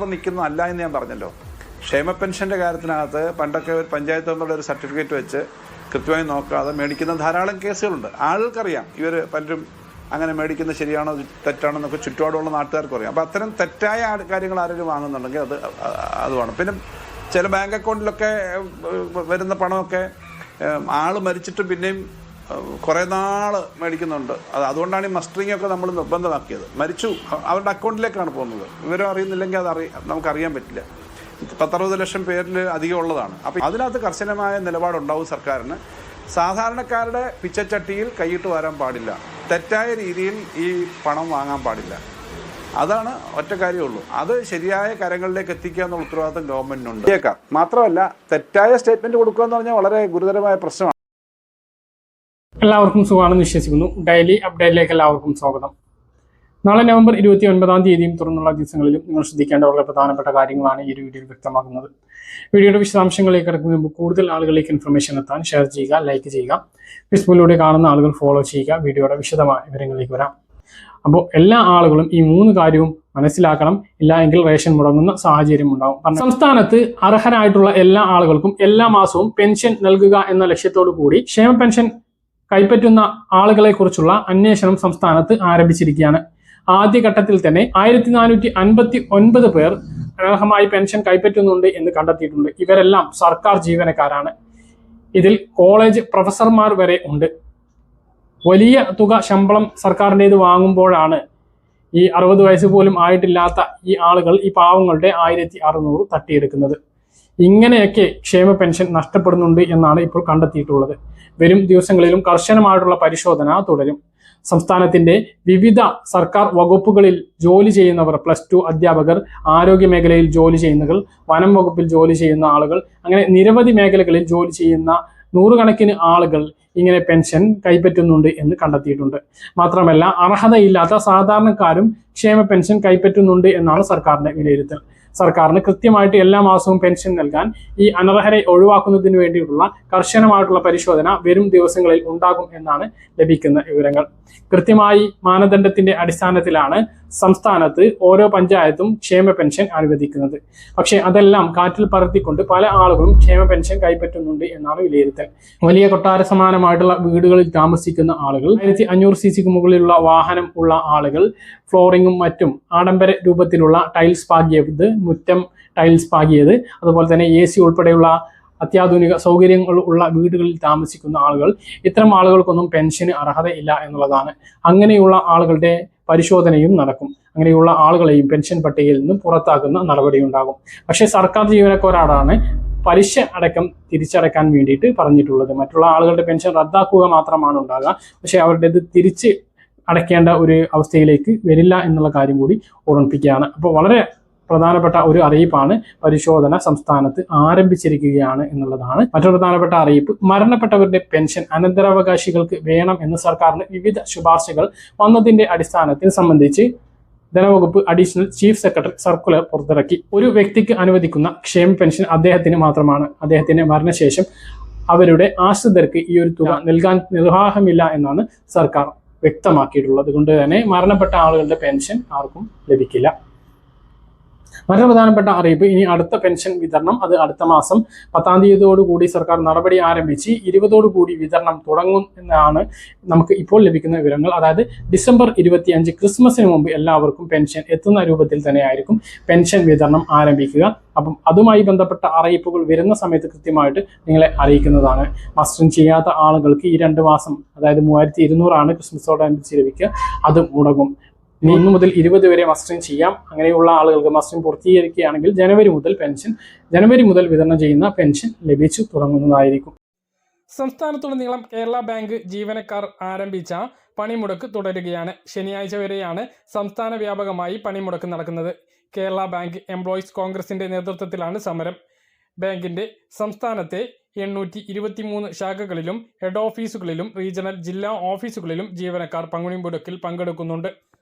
നിൽക്കുന്നതല്ല എന്ന് ഞാൻ പറഞ്ഞല്ലോ. ക്ഷേമ പെൻഷൻ്റെ കാര്യത്തിനകത്ത് പണ്ടൊക്കെ ഒരു പഞ്ചായത്ത് മെമ്പറുടെ ഒരു സർട്ടിഫിക്കറ്റ് വെച്ച് കൃത്യമായി നോക്കാതെ മേടിക്കുന്ന ധാരാളം കേസുകളുണ്ട്. ആളുകൾക്കറിയാം ഇവർ പലരും അങ്ങനെ മേടിക്കുന്നത് ശരിയാണോ തെറ്റാണോ എന്നൊക്കെ ചുറ്റുപാടുള്ള നാട്ടുകാർക്ക് അറിയാം. അപ്പോൾ അത്തരം തെറ്റായ കാര്യങ്ങൾ ആരെങ്കിലും വാങ്ങുന്നുണ്ടെങ്കിൽ അത് വേണം. പിന്നെ ചില ബാങ്ക് അക്കൗണ്ടിലൊക്കെ വരുന്ന പണമൊക്കെ ആൾ മരിച്ചിട്ട് പിന്നെയും കുറേ നാൾ മേടിക്കുന്നുണ്ട്. അതുകൊണ്ടാണ് ഈ മസ്റ്ററിംഗ് ഒക്കെ നമ്മൾ നിർബന്ധമാക്കിയത്. മരിച്ചു അവരുടെ അക്കൗണ്ടിലേക്കാണ് പോകുന്നത്. വിവരം അറിയുന്നില്ലെങ്കിൽ നമുക്കറിയാൻ പറ്റില്ല. 10-60 ലക്ഷം പേരിൽ അധികം ഉള്ളതാണ്. അപ്പോൾ അതിനകത്ത് കർശനമായ നിലപാടുണ്ടാവും സർക്കാരിന്. സാധാരണക്കാരുടെ പിച്ചച്ചട്ടിയിൽ കൈയിട്ട് വരാൻ പാടില്ല. തെറ്റായ രീതിയിൽ ഈ പണം വാങ്ങാൻ പാടില്ല. അതാണ് ഒറ്റ കാര്യമുള്ളൂ. അത് ശരിയായ കരങ്ങളിലേക്ക് എത്തിക്കുക എന്നുള്ള ഉത്തരവാദിത്തം ഗവൺമെൻറ്റിനുണ്ട്. മാത്രമല്ല തെറ്റായ സ്റ്റേറ്റ്മെൻറ്റ് കൊടുക്കുക എന്ന് പറഞ്ഞാൽ വളരെ ഗുരുതരമായ പ്രശ്നമാണ്. എല്ലാവർക്കും സുഖമാണെന്ന് വിശ്വസിക്കുന്നു. ഡെയിലി അപ്ഡേറ്റിലേക്ക് എല്ലാവർക്കും സ്വാഗതം. നാളെ നവംബർ 29-ാം തീയതിയും തുടർന്നുള്ള ദിവസങ്ങളിലും നിങ്ങൾ ശ്രദ്ധിക്കേണ്ട വളരെ പ്രധാനപ്പെട്ട കാര്യങ്ങളാണ് ഈ ഒരു വീഡിയോയിൽ വ്യക്തമാക്കുന്നത്. വീഡിയോയുടെ വിശദാംശങ്ങളിലേക്ക് കിടക്കുന്നതിന് മുമ്പ് കൂടുതൽ ആളുകളിലേക്ക് ഇൻഫർമേഷൻ എത്താൻ ഷെയർ ചെയ്യുക, ലൈക്ക് ചെയ്യുക. ഫേസ്ബുക്കിലൂടെ കാണുന്ന ആളുകൾ ഫോളോ ചെയ്യുക. വീഡിയോയുടെ വിശദമായ വിവരങ്ങളിലേക്ക് വരാം. അപ്പോൾ എല്ലാ ആളുകളും ഈ 3 കാര്യവും മനസ്സിലാക്കണം. ഇല്ല എങ്കിൽ റേഷൻ മുടങ്ങുന്ന സാഹചര്യം ഉണ്ടാകും. സംസ്ഥാനത്ത് അർഹരായിട്ടുള്ള എല്ലാ ആളുകൾക്കും എല്ലാ മാസവും പെൻഷൻ നൽകുക എന്ന ലക്ഷ്യത്തോടു കൂടി ക്ഷേമ പെൻഷൻ കൈപ്പറ്റുന്ന ആളുകളെ കുറിച്ചുള്ള അന്വേഷണം സംസ്ഥാനത്ത് ആരംഭിച്ചിരിക്കുകയാണ്. ആദ്യഘട്ടത്തിൽ തന്നെ 1459 പേർ അനർഹമായി പെൻഷൻ കൈപ്പറ്റുന്നുണ്ട് എന്ന് കണ്ടെത്തിയിട്ടുണ്ട്. ഇവരെല്ലാം സർക്കാർ ജീവനക്കാരാണ്. ഇതിൽ കോളേജ് പ്രൊഫസർമാർ വരെ ഉണ്ട്. വലിയ തുക ശമ്പളം സർക്കാരിൻ്റേത് വാങ്ങുമ്പോഴാണ് ഈ 60 വയസ്സ് പോലും ആയിട്ടില്ലാത്ത ഈ ആളുകൾ ഈ പാവങ്ങളുടെ 1600 തട്ടിയെടുക്കുന്നത്. ഇങ്ങനെയൊക്കെ ക്ഷേമ പെൻഷൻ നഷ്ടപ്പെടുന്നുണ്ട് എന്നാണ് ഇപ്പോൾ കണ്ടെത്തിയിട്ടുള്ളത്. വരും ദിവസങ്ങളിലും കർശനമായിട്ടുള്ള പരിശോധന തുടരും. സംസ്ഥാനത്തിന്റെ വിവിധ സർക്കാർ വകുപ്പുകളിൽ ജോലി ചെയ്യുന്നവർ, +2 അധ്യാപകർ, ആരോഗ്യ മേഖലയിൽ ജോലി ചെയ്യുന്നവർ, വനം വകുപ്പിൽ ജോലി ചെയ്യുന്ന ആളുകൾ, അങ്ങനെ നിരവധി മേഖലകളിൽ ജോലി ചെയ്യുന്ന 100 കണക്കിന് ആളുകൾ ഇങ്ങനെ പെൻഷൻ കൈപ്പറ്റുന്നുണ്ട് എന്ന് കണ്ടെത്തിയിട്ടുണ്ട്. മാത്രമല്ല അർഹതയില്ലാത്ത സാധാരണക്കാരും ക്ഷേമ പെൻഷൻ കൈപ്പറ്റുന്നുണ്ട് എന്നാണ് സർക്കാരിന്റെ വിലയിരുത്തൽ. സർക്കാരിന് കൃത്യമായിട്ട് എല്ലാ മാസവും പെൻഷൻ നൽകാൻ ഈ അനർഹരെ ഒഴിവാക്കുന്നതിന് വേണ്ടിയിട്ടുള്ള കർശനമായിട്ടുള്ള പരിശോധന വരും ദിവസങ്ങളിൽ ഉണ്ടാകും എന്നാണ് ലഭിക്കുന്ന വിവരങ്ങൾ. കൃത്യമായി മാനദണ്ഡത്തിന്റെ അടിസ്ഥാനത്തിലാണ് സംസ്ഥാനത്ത് ഓരോ പഞ്ചായത്തും ക്ഷേമ പെൻഷൻ അനുവദിക്കുന്നത്. പക്ഷേ അതെല്ലാം കാറ്റിൽ പറത്തിക്കൊണ്ട് പല ആളുകളും ക്ഷേമ പെൻഷൻ കൈപ്പറ്റുന്നുണ്ട് എന്നാണ് വിലയിരുത്തൽ. വലിയ കൊട്ടാര സമാനമായിട്ടുള്ള വീടുകളിൽ താമസിക്കുന്ന ആളുകൾ, 1500 cc മുകളിലുള്ള വാഹനം ഉള്ള ആളുകൾ, ഫ്ലോറിങ്ങും മറ്റും ആഡംബര രൂപത്തിലുള്ള ടൈൽസ് പാകിയത്, മുറ്റം ടൈൽസ് പാകിയത്, അതുപോലെ തന്നെ AC ഉൾപ്പെടെയുള്ള അത്യാധുനിക സൗകര്യങ്ങൾ ഉള്ള വീടുകളിൽ താമസിക്കുന്ന ആളുകൾ, ഇത്തരം ആളുകൾക്കൊന്നും പെൻഷന് അർഹതയില്ല എന്നുള്ളതാണ്. അങ്ങനെയുള്ള ആളുകളുടെ പരിശോധനയും നടക്കും. അങ്ങനെയുള്ള ആളുകളെയും പെൻഷൻ പട്ടികയിൽ നിന്ന് പുറത്താക്കുന്ന നടപടി ഉണ്ടാകും. പക്ഷേ സർക്കാർ ജീവനക്കാരോടാണ് പലിശ അടക്കം തിരിച്ചടക്കാൻ വേണ്ടിയിട്ട് പറഞ്ഞിട്ടുള്ളത്. മറ്റുള്ള ആളുകളുടെ പെൻഷൻ റദ്ദാക്കുക മാത്രമാണ് ഉണ്ടാകുക. പക്ഷേ അവരുടേത് തിരിച്ച് അടയ്ക്കേണ്ട ഒരു അവസ്ഥയിലേക്ക് വരില്ല എന്നുള്ള കാര്യം കൂടി ഓർമ്മിപ്പിക്കുകയാണ്. അപ്പോൾ വളരെ പ്രധാനപ്പെട്ട ഒരു അറിയിപ്പാണ്. പരിശോധന സംസ്ഥാനത്ത് ആരംഭിച്ചിരിക്കുകയാണ് എന്നുള്ളതാണ് മറ്റൊരു പ്രധാനപ്പെട്ട അറിയിപ്പ്. മരണപ്പെട്ടവരുടെ പെൻഷൻ അനന്തരാവകാശികൾക്ക് വേണം എന്ന് സർക്കാരിന് വിവിധ ശുപാർശകൾ വന്നതിന്റെ അടിസ്ഥാനത്തിൽ സംബന്ധിച്ച് ധനവകുപ്പ് അഡീഷണൽ ചീഫ് സെക്രട്ടറി സർക്കുലർ പുറത്തിറക്കി. ഒരു വ്യക്തിക്ക് അനുവദിക്കുന്ന ക്ഷേമ പെൻഷൻ അദ്ദേഹത്തിന് മാത്രമാണ്. അദ്ദേഹത്തിന്റെ മരണശേഷം അവരുടെ ആശ്രിതർക്ക് ഈ ഒരു തുക നൽകാൻ നിർവാഹമില്ല എന്നാണ് സർക്കാർ വ്യക്തമാക്കിയിട്ടുള്ളത്. കൊണ്ട് തന്നെ മരണപ്പെട്ട ആളുകളുടെ പെൻഷൻ ആർക്കും ലഭിക്കില്ല. മറ്റൊരു പ്രധാനപ്പെട്ട അറിയിപ്പ്, ഇനി അടുത്ത പെൻഷൻ വിതരണം അത് അടുത്ത മാസം 10-ാം തീയതിയോടുകൂടി സർക്കാർ നടപടി ആരംഭിച്ച് 20-ഓടുകൂടി വിതരണം തുടങ്ങും എന്നാണ് നമുക്ക് ഇപ്പോൾ ലഭിക്കുന്ന വിവരങ്ങൾ. അതായത് ഡിസംബർ 25 ക്രിസ്മസിന് മുമ്പ് എല്ലാവർക്കും പെൻഷൻ എത്തുന്ന രൂപത്തിൽ തന്നെയായിരിക്കും പെൻഷൻ വിതരണം ആരംഭിക്കുക. അപ്പം അതുമായി ബന്ധപ്പെട്ട അറിയിപ്പുകൾ വരുന്ന സമയത്ത് കൃത്യമായിട്ട് നിങ്ങളെ അറിയിക്കുന്നതാണ്. മസ്റ്ററിംഗ് ചെയ്യാത്ത ആളുകൾക്ക് ഈ 2 മാസം, അതായത് 3200 ക്രിസ്മസോടനുബന്ധിച്ച് ലഭിക്കുക, അത് മുടങ്ങും. ഇനി 1 മുതൽ 20 വരെ മസ്റ്ററിംഗ് ചെയ്യാം. അങ്ങനെയുള്ള ആളുകൾക്ക് മസ്റ്ററിംഗ് പൂർത്തീകരിക്കുകയാണെങ്കിൽ ജനുവരി മുതൽ വിതരണം ചെയ്യുന്ന പെൻഷൻ ലഭിച്ചു തുടങ്ങുന്നതായിരിക്കും. സംസ്ഥാനത്തുടനീളം കേരള ബാങ്ക് ജീവനക്കാർ ആരംഭിച്ച പണിമുടക്ക് തുടരുകയാണ്. ശനിയാഴ്ച വരെയാണ് സംസ്ഥാന വ്യാപകമായി പണിമുടക്ക് നടക്കുന്നത്. കേരള ബാങ്ക് എംപ്ലോയീസ് കോൺഗ്രസിന്റെ നേതൃത്വത്തിലാണ് സമരം. ബാങ്കിന്റെ സംസ്ഥാനത്തെ 823 ശാഖകളിലും ഹെഡ് ഓഫീസുകളിലും റീജിയണൽ ജില്ലാ ഓഫീസുകളിലും ജീവനക്കാർ പണിമുടക്കിൽ പങ്കെടുക്കുന്നുണ്ട്.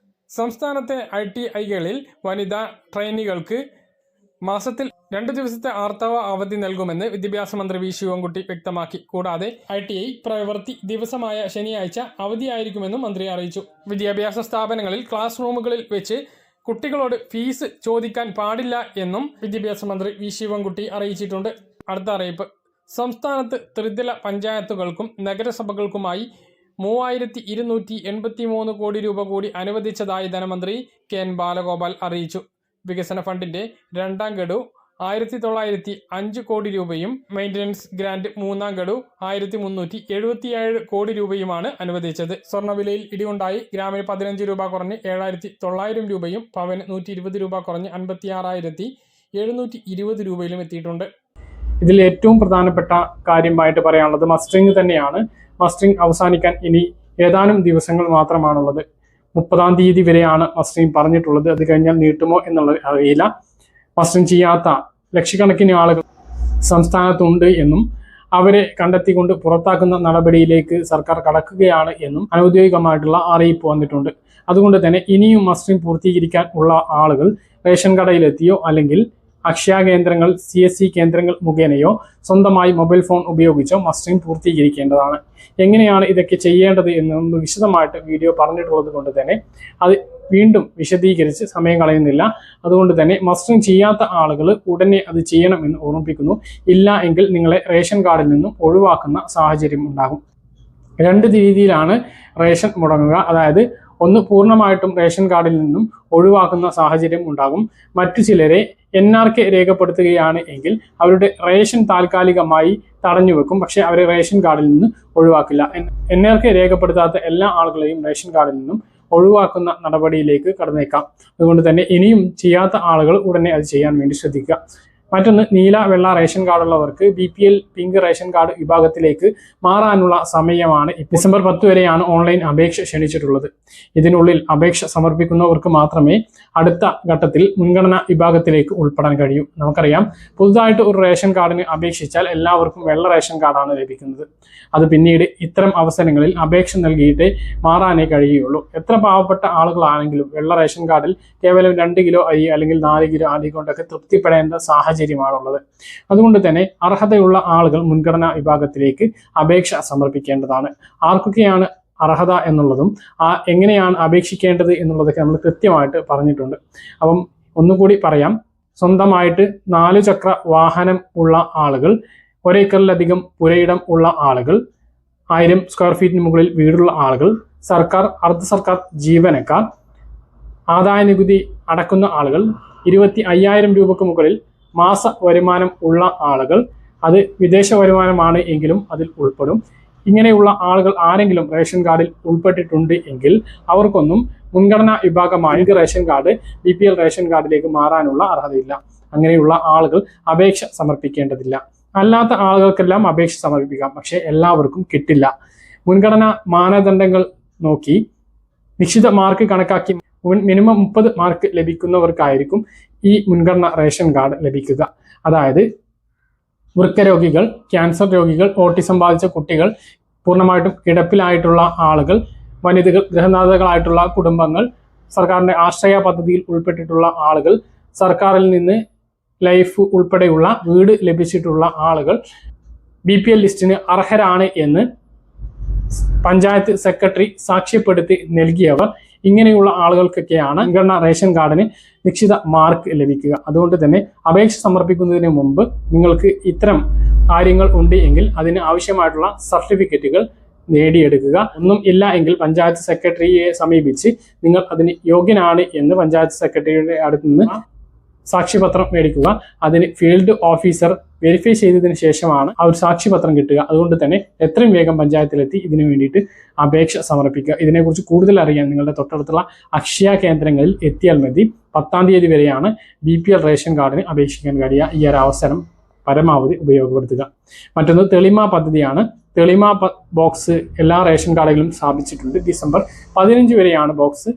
സംസ്ഥാനത്തെ ITIകളിൽ വനിതാ ട്രെയിനികൾക്ക് മാസത്തിൽ 2 ദിവസത്തെ ആർത്തവ അവധി നൽകുമെന്ന് വിദ്യാഭ്യാസ മന്ത്രി വി ശിവൻകുട്ടി വ്യക്തമാക്കി. കൂടാതെ ITI പ്രവൃത്തി ദിവസമായ ശനിയാഴ്ച അവധിയായിരിക്കുമെന്നും മന്ത്രി അറിയിച്ചു. വിദ്യാഭ്യാസ സ്ഥാപനങ്ങളിൽ ക്ലാസ് റൂമുകളിൽ വെച്ച് കുട്ടികളോട് ഫീസ് ചോദിക്കാൻ പാടില്ല എന്നും വിദ്യാഭ്യാസ മന്ത്രി വി ശിവൻകുട്ടി അറിയിച്ചിട്ടുണ്ട്. അടുത്ത അറിയിപ്പ്: സംസ്ഥാനത്ത് ത്രിതല പഞ്ചായത്തുകൾക്കും നഗരസഭകൾക്കുമായി 3283 കോടി രൂപ കൂടി അനുവദിച്ചതായി ധനമന്ത്രി കെ എൻ ബാലഗോപാൽ അറിയിച്ചു. വികസന ഫണ്ടിന്റെ രണ്ടാം ഗഡു 1905 കോടി രൂപയും മെയിൻ്റനൻസ് ഗ്രാന്റ് മൂന്നാം ഗഡു 1377 കോടി രൂപയുമാണ് അനുവദിച്ചത്. സ്വർണ്ണവിലയിൽ ഇടിവുണ്ടായി. ഗ്രാമിന് 15 രൂപ കുറഞ്ഞ് 7900 രൂപയും പവന് 120 രൂപ കുറഞ്ഞ് 56,720 രൂപയിലും എത്തിയിട്ടുണ്ട്. ഇതിൽ ഏറ്റവും പ്രധാനപ്പെട്ട കാര്യമായിട്ട് പറയാനുള്ളത് മസ്റ്ററിംഗ് തന്നെയാണ്. മസ്റ്ററിംഗ് അവസാനിക്കാൻ ഇനി ഏതാനും ദിവസങ്ങൾ മാത്രമാണുള്ളത്. 30-ാം തീയതി വരെയാണ് മസ്റ്ററിംഗ് പറഞ്ഞിട്ടുള്ളത്. അത് കഴിഞ്ഞാൽ നീട്ടുമോ എന്നുള്ളത് അറിയില്ല. മസ്റ്ററിംഗ് ചെയ്യാത്ത ലക്ഷക്കണക്കിന് ആളുകൾ സംസ്ഥാനത്തുണ്ട് എന്നും അവരെ കണ്ടെത്തിക്കൊണ്ട് പുറത്താക്കുന്ന നടപടിയിലേക്ക് സർക്കാർ കടക്കുകയാണ് എന്നും അനൗദ്യോഗികമായിട്ടുള്ള അറിയിപ്പ് വന്നിട്ടുണ്ട്. അതുകൊണ്ട് തന്നെ ഇനിയും മസ്റ്ററിംഗ് പൂർത്തീകരിക്കാൻ ഉള്ള ആളുകൾ റേഷൻ കടയിലെത്തിയോ അല്ലെങ്കിൽ അക്ഷയ കേന്ദ്രങ്ങൾ, CSC കേന്ദ്രങ്ങൾ മുഖേനയോ സ്വന്തമായി മൊബൈൽ ഫോൺ ഉപയോഗിച്ചോ മസ്റ്ററിംഗ് പൂർത്തീകരിക്കേണ്ടതാണ്. എങ്ങനെയാണ് ഇതൊക്കെ ചെയ്യേണ്ടത് എന്നൊന്ന് വിശദമായിട്ട് വീഡിയോ പറഞ്ഞിട്ടുള്ളത് കൊണ്ട് തന്നെ അത് വീണ്ടും വിശദീകരിച്ച് സമയം കളയുന്നില്ല. അതുകൊണ്ട് തന്നെ മസ്റ്ററിംഗ് ചെയ്യാത്ത ആളുകൾ ഉടനെ അത് ചെയ്യണമെന്ന് ഓർമ്മിപ്പിക്കുന്നു. ഇല്ല എങ്കിൽ നിങ്ങളെ റേഷൻ കാർഡിൽ നിന്നും ഒഴിവാക്കുന്ന സാഹചര്യം ഉണ്ടാകും. 2 രീതിയിലാണ് റേഷൻ മുടങ്ങുക. അതായത് ഒന്ന്, പൂർണ്ണമായിട്ടും റേഷൻ കാർഡിൽ നിന്നും ഒഴിവാക്കുന്ന സാഹചര്യം ഉണ്ടാകും. മറ്റു ചിലരെ NRK രേഖപ്പെടുത്തുകയാണ് എങ്കിൽ അവരുടെ റേഷൻ താൽക്കാലികമായി തടഞ്ഞു വെക്കും. പക്ഷെ അവരെ റേഷൻ കാർഡിൽ നിന്ന് ഒഴിവാക്കില്ല. NRK രേഖപ്പെടുത്താത്ത എല്ലാ ആളുകളെയും റേഷൻ കാർഡിൽ നിന്നും ഒഴിവാക്കുന്ന നടപടിയിലേക്ക് കടന്നേക്കാം. അതുകൊണ്ട് തന്നെ ഇനിയും ചെയ്യാത്ത ആളുകൾ ഉടനെ അത് ചെയ്യാൻ വേണ്ടി ശ്രദ്ധിക്കുക. മറ്റൊന്ന്, നീല, വെള്ള റേഷൻ കാർഡുള്ളവർക്ക് BPL പിങ്ക് റേഷൻ കാർഡ് വിഭാഗത്തിലേക്ക് മാറാനുള്ള സമയമാണ്. ഡിസംബർ 10 വരെയാണ് ഓൺലൈൻ അപേക്ഷ ക്ഷണിച്ചിട്ടുള്ളത്. ഇതിനുള്ളിൽ അപേക്ഷ സമർപ്പിക്കുന്നവർക്ക് മാത്രമേ അടുത്ത ഘട്ടത്തിൽ മുൻഗണനാ വിഭാഗത്തിലേക്ക് ഉൾപ്പെടാൻ കഴിയൂ. നമുക്കറിയാം, പുതുതായിട്ട് ഒരു റേഷൻ കാർഡിന് അപേക്ഷിച്ചാൽ എല്ലാവർക്കും വെള്ള റേഷൻ കാർഡാണ് ലഭിക്കുന്നത്. അത് പിന്നീട് ഇത്തരം അവസരങ്ങളിൽ അപേക്ഷ നൽകിയിട്ടേ മാറാനേ കഴിയുള്ളൂ. എത്ര പാവപ്പെട്ട ആളുകളാണെങ്കിലും വെള്ള റേഷൻ കാർഡിൽ കേവലം 2 കിലോ അരി അല്ലെങ്കിൽ 4 കിലോ അരി കൊണ്ടൊക്കെ തൃപ്തിപ്പെടേണ്ട സാഹചര്യമാണുള്ളത്. അതുകൊണ്ട് തന്നെ അർഹതയുള്ള ആളുകൾ മുൻഗണനാ വിഭാഗത്തിലേക്ക് അപേക്ഷ സമർപ്പിക്കേണ്ടതാണ്. ആർക്കൊക്കെയാണ് അർഹത എന്നുള്ളതും എങ്ങനെയാണ് അപേക്ഷിക്കേണ്ടത് എന്നുള്ളതൊക്കെ നമ്മൾ കൃത്യമായിട്ട് പറഞ്ഞിട്ടുണ്ട്. അപ്പം ഒന്നുകൂടി പറയാം. സ്വന്തമായിട്ട് 4 ചക്ര വാഹനം ഉള്ള ആളുകൾ, 1 ഏക്കറിലധികം പുരയിടം ഉള്ള ആളുകൾ, 1000 സ്ക്വയർ ഫീറ്റിന് മുകളിൽ വീടുള്ള ആളുകൾ, സർക്കാർ, അർദ്ധ സർക്കാർ ജീവനക്കാർ, ആദായ നികുതി അടക്കുന്ന ആളുകൾ, 25,000 രൂപക്ക് മുകളിൽ മാസ വരുമാനം ഉള്ള ആളുകൾ, അത് വിദേശ വരുമാനമാണ് എങ്കിലും അതിൽ ഉൾപ്പെടും. ഇങ്ങനെയുള്ള ആളുകൾ ആരെങ്കിലും റേഷൻ കാർഡിൽ ഉൾപ്പെട്ടിട്ടുണ്ട് എങ്കിൽ അവർക്കൊന്നും മുൻഗണനാ വിഭാഗമായ റേഷൻ കാർഡ് BPL റേഷൻ കാർഡിലേക്ക് മാറാനുള്ള അർഹതയില്ല. അങ്ങനെയുള്ള ആളുകൾ അപേക്ഷ സമർപ്പിക്കേണ്ടതില്ല. അല്ലാത്ത ആളുകൾക്കെല്ലാം അപേക്ഷ സമർപ്പിക്കാം. പക്ഷേ എല്ലാവർക്കും കിട്ടില്ല. മുൻഗണനാ മാനദണ്ഡങ്ങൾ നോക്കി നിശ്ചിത മാർക്ക് കണക്കാക്കി മിനിമം 30 മാർക്ക് ലഭിക്കുന്നവർക്കായിരിക്കും ഈ മുൻഗണന റേഷൻ കാർഡ് ലഭിക്കുക. അതായത് വൃക്ക രോഗികൾ, ക്യാൻസർ രോഗികൾ, ഓട്ടിസം ബാധിച്ച കുട്ടികൾ, പൂർണ്ണമായിട്ടും കിടപ്പിലായിട്ടുള്ള ആളുകൾ, വനിതകൾ, ഗൃഹനാഥകളായിട്ടുള്ള കുടുംബങ്ങൾ, സർക്കാരിൻ്റെ ആശ്രയ പദ്ധതിയിൽ ഉൾപ്പെട്ടിട്ടുള്ള ആളുകൾ, സർക്കാരിൽ നിന്ന് ലൈഫ് ഉൾപ്പെടെയുള്ള വീട് ലഭിച്ചിട്ടുള്ള ആളുകൾ, BPL ലിസ്റ്റിന് അർഹരാണ് എന്ന് പഞ്ചായത്ത് സെക്രട്ടറി സാക്ഷ്യപ്പെടുത്തി നൽകിയവർ, ഇങ്ങനെയുള്ള ആളുകൾക്കൊക്കെയാണ് മുൻഗണന റേഷൻ കാർഡിന് നിശ്ചിത മാർക്ക് ലഭിക്കുക. അതുകൊണ്ട് തന്നെ അപേക്ഷ സമർപ്പിക്കുന്നതിന് മുമ്പ് നിങ്ങൾക്ക് ഇത്തരം കാര്യങ്ങൾ ഉണ്ട് എങ്കിൽ അതിന് ആവശ്യമായിട്ടുള്ള സർട്ടിഫിക്കറ്റുകൾ നേടിയെടുക്കുക. ഒന്നും ഇല്ല എങ്കിൽ പഞ്ചായത്ത് സെക്രട്ടറിയെ സമീപിച്ച് നിങ്ങൾ അതിന് യോഗ്യനാണ് എന്ന് പഞ്ചായത്ത് സെക്രട്ടറിയുടെ അടുത്ത് നിന്ന് സാക്ഷ്യപത്രം മേടിക്കുക. അതിന് ഫീൽഡ് ഓഫീസർ വെരിഫൈ ചെയ്തതിന് ശേഷമാണ് ആ ഒരു സാക്ഷ്യപത്രം കിട്ടുക. അതുകൊണ്ട് തന്നെ എത്രയും വേഗം പഞ്ചായത്തിലെത്തി ഇതിനു വേണ്ടിയിട്ട് അപേക്ഷ സമർപ്പിക്കുക. ഇതിനെക്കുറിച്ച് കൂടുതൽ അറിയാൻ നിങ്ങളുടെ തൊട്ടടുത്തുള്ള അക്ഷയ കേന്ദ്രങ്ങളിൽ എത്തിയാൽ മതി. 10-ാം തീയതി വരെയാണ് BPL റേഷൻ കാർഡിന് അപേക്ഷിക്കാൻ കഴിയുക. ഈ ഒരു അവസരം പരമാവധി ഉപയോഗപ്പെടുത്തുക. മറ്റൊന്ന്, തെളിമ പദ്ധതിയാണ്. തെളിമ ബോക്സ് എല്ലാ റേഷൻ കാർഡുകളിലും സ്ഥാപിച്ചിട്ടുണ്ട്. ഡിസംബർ 15 വരെയാണ് ബോക്സ്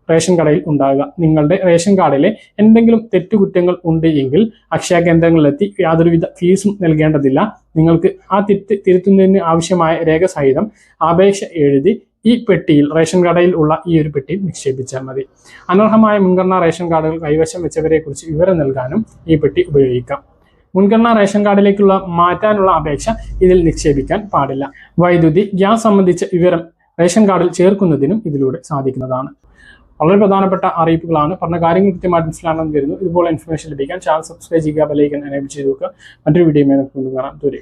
റേഷൻ കടയിൽ ഉണ്ടാകുക. നിങ്ങളുടെ റേഷൻ കാർഡിലെ എന്തെങ്കിലും തെറ്റുകുറ്റങ്ങൾ ഉണ്ട് എങ്കിൽ അക്ഷയ കേന്ദ്രങ്ങളിലെത്തി യാതൊരുവിധ ഫീസും നൽകേണ്ടതില്ല. നിങ്ങൾക്ക് ആ തെറ്റ് തിരുത്തുന്നതിന് ആവശ്യമായ രേഖ സഹിതം അപേക്ഷ എഴുതി ഈ പെട്ടിയിൽ, റേഷൻ കടയിൽ ഉള്ള ഈ ഒരു പെട്ടിയിൽ നിക്ഷേപിച്ചാൽ മതി. അനർഹമായ മുൻഗണനാ റേഷൻ കാർഡുകൾ കൈവശം വെച്ചവരെ കുറിച്ച് വിവരം നൽകാനും ഈ പെട്ടി ഉപയോഗിക്കാം. മുൻഗണനാ റേഷൻ കാർഡിലേക്കുള്ള മാറ്റാനുള്ള അപേക്ഷ ഇതിൽ നിക്ഷേപിക്കാൻ പാടില്ല. വൈദ്യുതി, ഗ്യാസ് സംബന്ധിച്ച വിവരം റേഷൻ കാർഡിൽ ചേർക്കുന്നതിനും ഇതിലൂടെ സാധിക്കുന്നതാണ്. വളരെ പ്രധാനപ്പെട്ട അറിയിപ്പുകളാണ്. പറഞ്ഞ കാര്യങ്ങൾ കൃത്യമായിട്ട് മനസ്സിലാണെന്ന് വരുന്നു. ഇതുപോലെ ഇൻഫർമേഷൻ ലഭിക്കാൻ ചാനൽ സബ്സ്ക്രൈബ് ചെയ്യുക, ബെൽ ഐക്കൺ എനേബിൾ ചെയ്ത് വെക്കുക. മറ്റൊരു വീഡിയോയുമായി നമുക്ക് കാണാം. ദൂരെ.